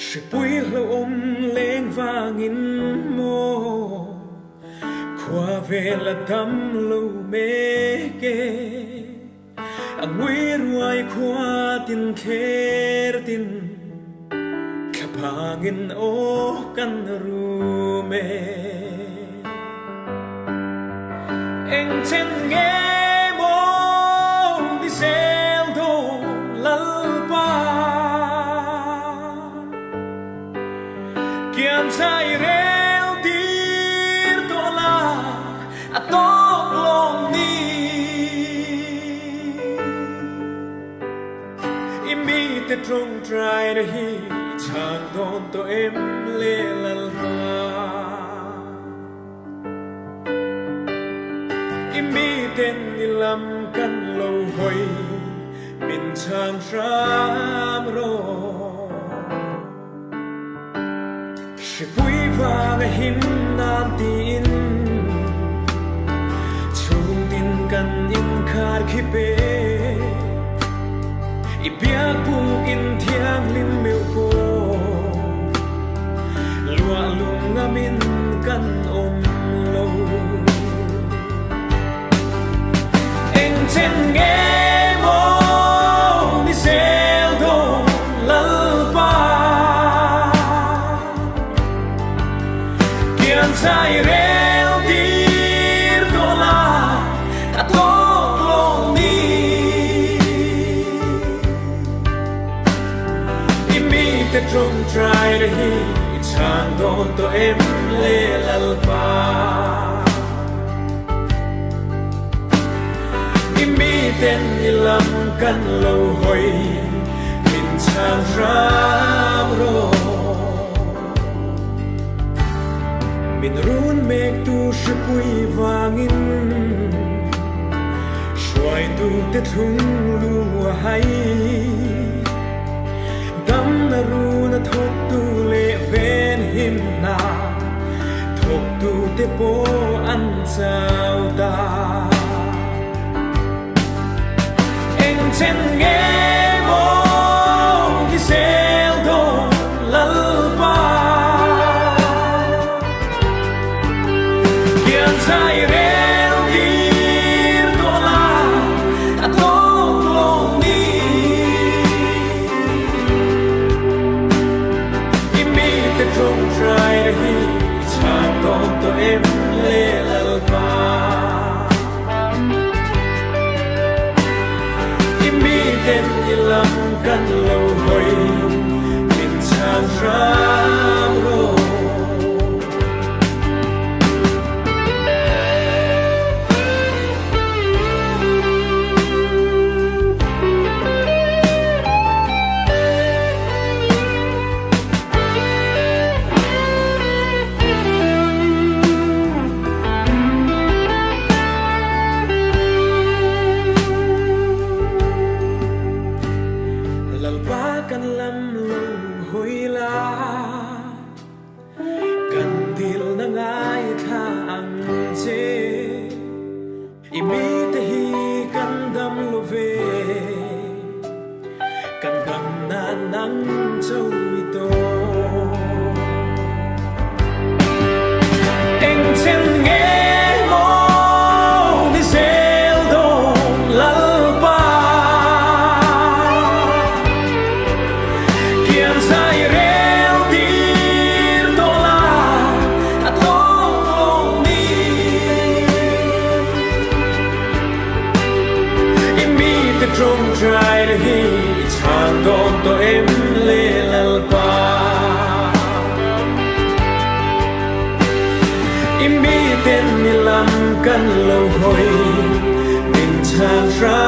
sẽ bùi lâu ôm lên vang in mô qua về là thăm lâu mê kê anh nguy ruồi qua tin khe tin khắp hàng in ô căn ru mê anh trên nghe mô đi xem thô lal pa kian sai rel dir tola atok long ni imi te trong trai ra hi chang don to em le lal pa imi ten ni lam kan lo hoi min chang ram ro sẽ bùi vàng hin nan tin chung tin kan in khar khi pe i biak buk in thiang lim meu ko lua lung ngamin kan om lo anh chen nghe mo ni sel do lal pa kian sai rel dir dola atok long ni imi te trong trai ra hi chang don to em le lal pa imi ten ni lam kan lo hoi min chang ram ro min run mek tu sẽ bùi vàng in xoay tu te thung lua hay đam na ru na thok tu le ven him na thok tu te po an sao ta anh chen nghe mo ki sel do lal pa sai rel dir dola atok long ni imi te trong trai ra hi chang don to em le lal pa imi ten ni lam kan lo hoi min chang ram ro kan lam lo hoi la kan dil na ngai tha ang che imi te hi kan dam lo ve kan dam na nang châu to anh chen nghe mo đi sel do lal pa sai rel dir dola atok long ni imi te trong trai ra hi chang don to em le lal pa imi ten ni lam kan lo hoi min chang ra